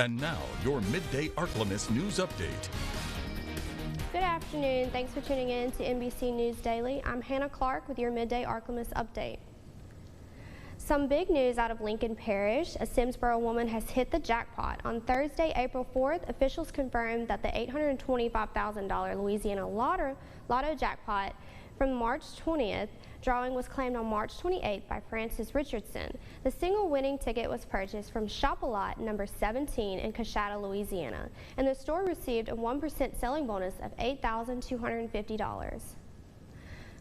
And now, your Midday Ark-La-Miss news update. Good afternoon. Thanks for tuning in to NBC News Daily. I'm Hannah Clark with your Midday Ark-La-Miss update. Some big news out of Lincoln Parish. A Simsboro woman has hit the jackpot. On Thursday, April 4th, officials confirmed that the $825,000 Louisiana Lotto jackpot from March 20th drawing was claimed on March 28th by Francis Richardson. The single winning ticket was purchased from Shop-A-Lot number 17 in Coshada, Louisiana, and the store received a 1% selling bonus of $8,250.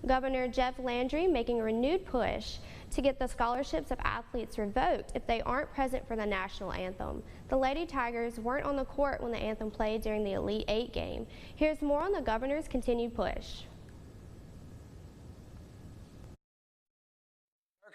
Governor Jeff Landry making a renewed push to get the scholarships of athletes revoked if they aren't present for the national anthem. The Lady Tigers weren't on the court when the anthem played during the Elite Eight game. Here's more on the governor's continued push.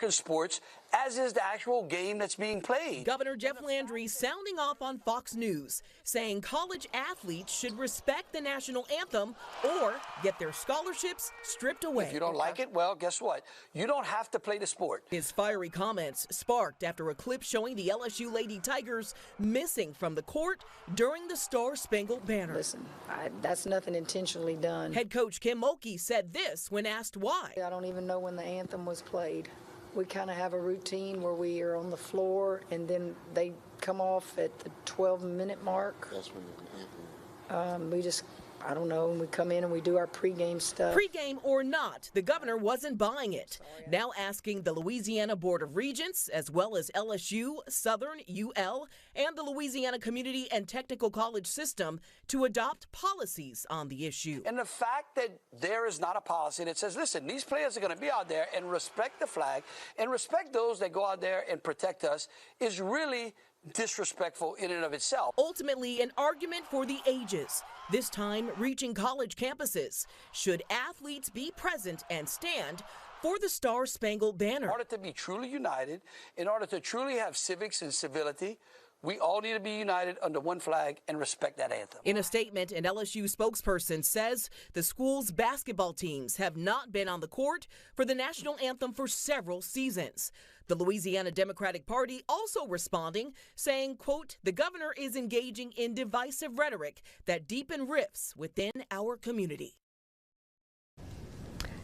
Sports, as is the actual game that's being played. Governor Jeff Landry sounding off on Fox News, saying college athletes should respect the national anthem or get their scholarships stripped away. If you don't like it, well, guess what? You don't have to play the sport. His fiery comments sparked after a clip showing the LSU Lady Tigers missing from the court during the Star-Spangled Banner. Listen, that's nothing intentionally done. Head coach Kim Mulkey said this when asked why. I don't even know when the anthem was played. We kind of have a routine where we are on the floor and then they come off at the 12-minute mark. That's when the anthem. I don't know, and we come in and we do our pregame stuff. Pregame or not, the governor wasn't buying it. Now asking the Louisiana Board of Regents, as well as LSU, Southern, UL, and the Louisiana Community and Technical College system to adopt policies on the issue. And the fact that there is not a policy that says, listen, these players are going to be out there and respect the flag and respect those that go out there and protect us is really disrespectful in and of itself. Ultimately, an argument for the ages, this time reaching college campuses. Should athletes be present and stand for the Star-Spangled Banner? In order to be truly united, in order to truly have civics and civility, we all need to be united under one flag and respect that anthem. In a statement, an LSU spokesperson says the school's basketball teams have not been on the court for the national anthem for several seasons. The Louisiana Democratic Party also responding, saying, quote, the governor is engaging in divisive rhetoric that deepen rifts within our community.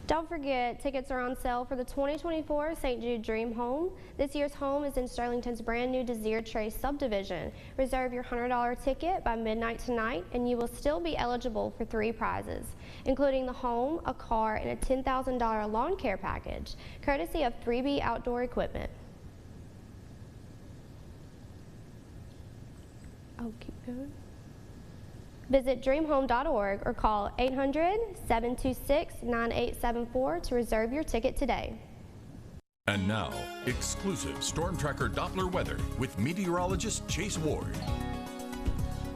Don't forget, tickets are on sale for the 2024 St. Jude Dream Home. This year's home is in Sterlington's brand new Desir Trace subdivision. Reserve your $100 ticket by midnight tonight and you will still be eligible for 3 prizes, including the home, a car, and a $10,000 lawn care package, courtesy of 3B Outdoor Equipment. Oh, keep going. Visit dreamhome.org or call 800-726-9874 to reserve your ticket today. And now, exclusive Storm Tracker Doppler weather with meteorologist Chase Ward.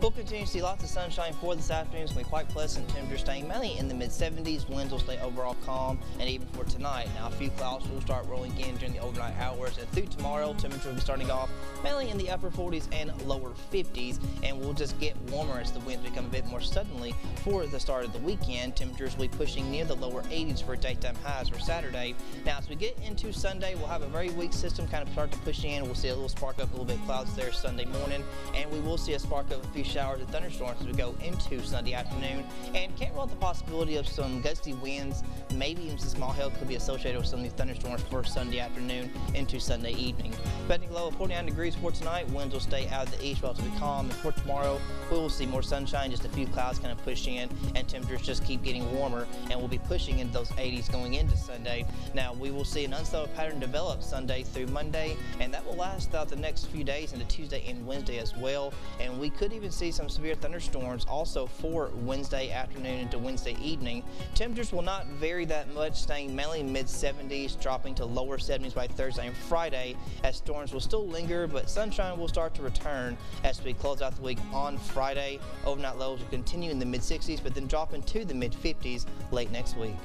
We'll continue to see lots of sunshine for this afternoon. It's going to be quite pleasant. Temperatures staying mainly in the mid-70s. Winds will stay overall calm, and even for tonight. Now, a few clouds will start rolling in during the overnight hours, and through tomorrow, temperature will be starting off mainly in the upper 40s and lower 50s, and we'll just get warmer as the winds become a bit more suddenly for the start of the weekend. Temperatures will be pushing near the lower 80s for daytime highs for Saturday. Now, as we get into Sunday, we'll have a very weak system kind of start to push in. We'll see a little spark up, a little bit of clouds there Sunday morning, and we will see a spark of a few showers and thunderstorms as we go into Sunday afternoon, and can't rule out the possibility of some gusty winds, maybe even some small hail could be associated with some of these thunderstorms for Sunday afternoon into Sunday evening. Expecting a low of 49 degrees for tonight. Winds will stay out of the east, relatively calm, and for tomorrow we will see more sunshine, just a few clouds kind of push in, and temperatures just keep getting warmer, and we'll be pushing into those 80s going into Sunday. Now, we will see an unsettled pattern develop Sunday through Monday, and that will last throughout the next few days into Tuesday and Wednesday as well, and we could even see some severe thunderstorms also for Wednesday afternoon into Wednesday evening. Temperatures will not vary that much, staying mainly mid-70s, dropping to lower 70s by Thursday and Friday, as storms will still linger, but sunshine will start to return as we close out the week on Friday. Overnight lows will continue in the mid-60s, but then drop into the mid-50s late next week.